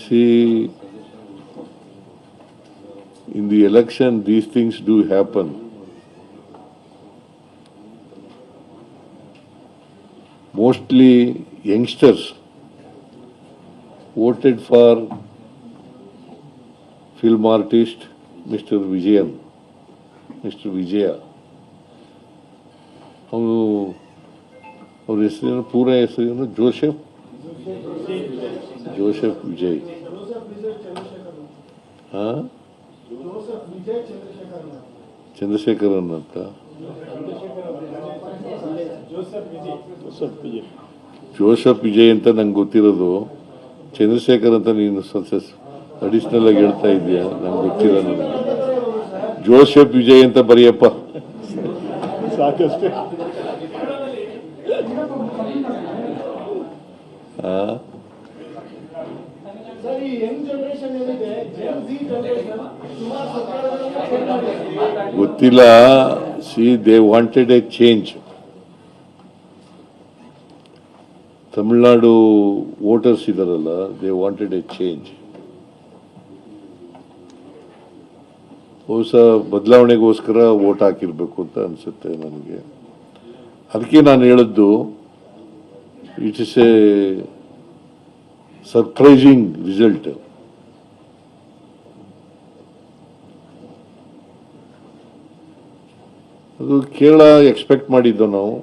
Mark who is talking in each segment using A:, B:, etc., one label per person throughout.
A: See, in the election, these things do happen. Mostly youngsters voted for film artist Mr. Vijayan, Mr. Vijaya. ಅವನು ಅವ್ರ ಹೆಸರೇನು ಪೂರ ಹೆಸರೇನು Joseph Vijay. ಹಾಂ, ಚಂದ್ರಶೇಖರನ್ ಅಂತ. ಜೋಸೆಫ್ ವಿಜಯ್ ಅಂತ ನಂಗೆ ಗೊತ್ತಿರೋದು. ಚಂದ್ರಶೇಖರ್ ಅಂತ ನೀನು ಅಡಿಷನಲ್ ಆಗಿ ಹೇಳ್ತಾ ಇದೆಯಾ? ನಂಗೆ ಗೊತ್ತಿಲ್ಲ. ನನಗೆ ಜೋಸೆಫ್ ವಿಜಯ್ ಅಂತ ಬರೆಯಪ್ಪ ಸಾಕಷ್ಟೇ. ಗೊತ್ತಿಲ್ಲ. C, they wanted A change. Tamil Nadu voters ಇದಾರಲ್ಲ, ದೇ ವಾಂಟೆಡ್ ಎ ಚೇಂಜ್. ಹೊಸ ಬದಲಾವಣೆಗೋಸ್ಕರ ವೋಟ್ ಹಾಕಿರ್ಬೇಕು ಅಂತ ಅನ್ಸುತ್ತೆ ನನಗೆ. ಅದಕ್ಕೆ ನಾನು ಹೇಳಿದ್ದು, it is A surprising result. ಅದು ಕೇರಳ ಎಕ್ಸ್ಪೆಕ್ಟ್ ಮಾಡಿದ್ದು ನಾವು.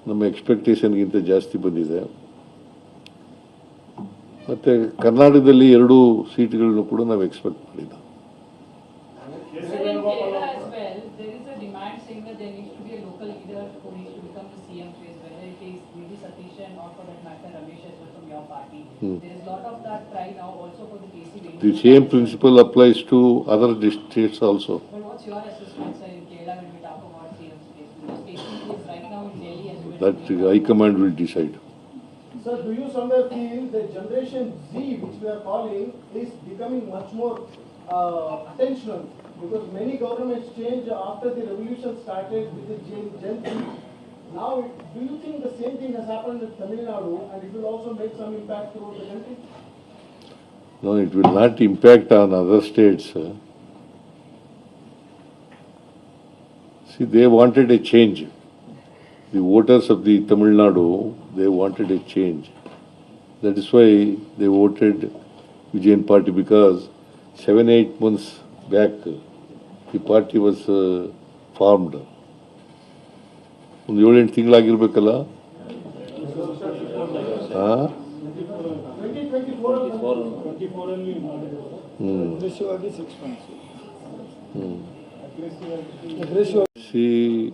A: ನಮ್ಮ ಎಕ್ಸ್ಪೆಕ್ಟೇಷನ್ಗಿಂತ ಜಾಸ್ತಿ ಬಂದಿದೆ. ಮತ್ತೆ ಕರ್ನಾಟಕದಲ್ಲಿ 2 ಸೀಟ್ಗಳನ್ನು ಕೂಡ ನಾವು ಎಕ್ಸ್ಪೆಕ್ಟ್ ಮಾಡಿದ್ದು. The same principle applies to other districts also.
B: But what's your assessment, sir, in Kerala when we talk about CM's case? Because KCP is right now in Delhi and
A: That High Command will decide.
C: Sir, do you somewhere feel the Generation Z, which we are calling, is becoming much more attentional? Because many governments change after the revolution started with the Gen Z. Now, do you think the same thing has happened in Tamil Nadu and it will also make some impact throughout the country?
A: No, it will not impact on other states. See, they wanted a change. The voters of the Tamil Nadu, they wanted a change. That is why they voted Vijayan party, because 7-8 months back, the party was formed. ಒಂದು 7-8 ತಿಂಗಳಾಗಿರ್ಬೇಕಲ್ಲ. See,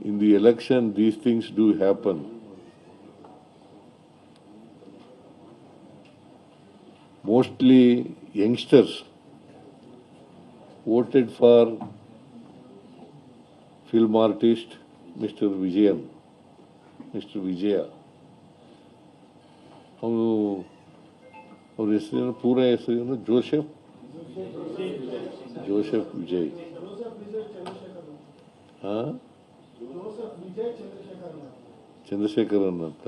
A: in the election, these things do happen. Mostly youngsters voted for film artist Mr. Vijayan, Mr. Vijaya. ಅವನು ಅವ್ರ ಹೆಸರೇನು ಪೂರ ಹೆಸರೇನು Joseph Vijay. ಹಾಂ, ಚಂದ್ರಶೇಖರನ್ ಅಂತ.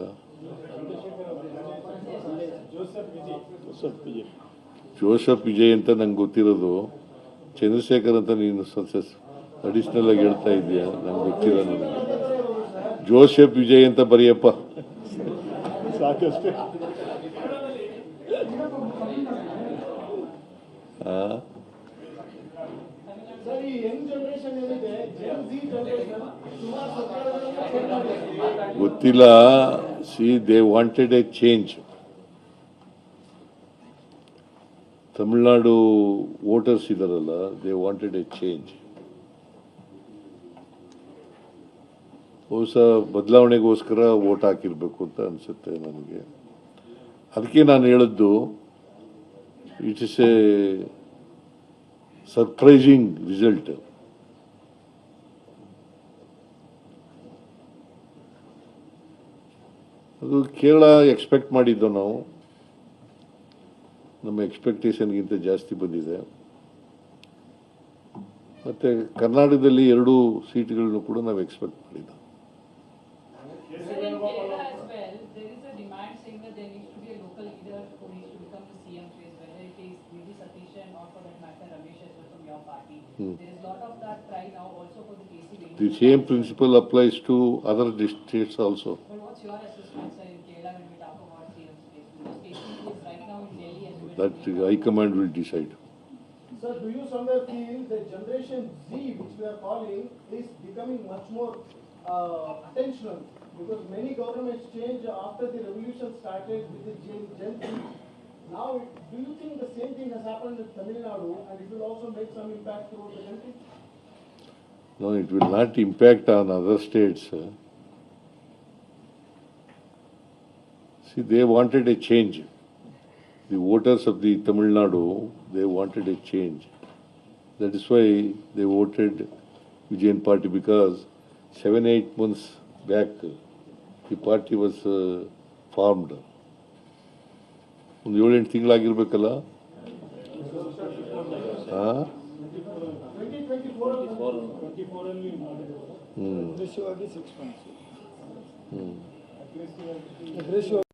A: Joseph Vijay ಅಂತ ನಂಗೆ ಗೊತ್ತಿರೋದು. ಚಂದ್ರಶೇಖರ್ ಅಂತ ನೀನು ಅಡಿಷನಲ್ ಆಗಿ ಹೇಳ್ತಾ ಇದೆಯಾ? ನಂಗೆ ಗೊತ್ತಿಲ್ಲ. ನನಗೆ ಜೋಸೆಫ್ ವಿಜಯ್ ಅಂತ ಬರೆಯಪ್ಪ ಸಾಕಷ್ಟೇ. ಗೊತ್ತಿಲ್ಲ. C, they wanted A change. Tamil Nadu voters ಇದಾರಲ್ಲ, ದೇ ವಾಂಟೆಡ್ ಎ ಚೇಂಜ್. ಹೊಸ ಬದಲಾವಣೆಗೋಸ್ಕರ ವೋಟ್ ಹಾಕಿರ್ಬೇಕು ಅಂತ ಅನ್ಸುತ್ತೆ ನನಗೆ. ಅದಕ್ಕೆ ನಾನು ಹೇಳಿದ್ದು, it is A surprising result. ಅದು ಕೇರಳ ಎಕ್ಸ್ಪೆಕ್ಟ್ ಮಾಡಿದ್ದು ನಾವು. ನಮ್ಮ ಎಕ್ಸ್ಪೆಕ್ಟೇಷನ್ಗಿಂತ ಜಾಸ್ತಿ ಬಂದಿದೆ. ಮತ್ತೆ ಕರ್ನಾಟಕದಲ್ಲಿ 2 ಸೀಟ್ಗಳನ್ನು ಕೂಡ ನಾವು ಎಕ್ಸ್ಪೆಕ್ಟ್ ಮಾಡಿದ್ದು.
B: in Kerala as well, there is a demand stand saying that there needs to be a local leader who needs to become the CM face, whether it is maybe Satishan or for that matter Ramesh as well from your party. There is a lot of that try now also for the KC Venugopal.
A: The same principle applies to other states also.
B: But what's your assessment, sir, in Kerala when we talk about CM's case? Because KC is right now in Delhi and
A: That High Command will decide.
C: Sir, do you somewhere feel that Generation Z, which we are calling, is becoming much more attentional? Because many governments change after the revolution started with the Gen Z. Now, do you think the same thing has happened in Tamil Nadu and it will also make some impact throughout the country?
A: No, it will not impact on other states. See, they wanted a change. The voters of the Tamil Nadu, they wanted a change. That is why they voted Vijayan party, because 7-8 months back, the party was formed. ಒಂದು 7-8 ತಿಂಗಳಾಗಿರ್ಬೇಕಲ್ಲ.
C: 2024
D: Aggressive 6 months.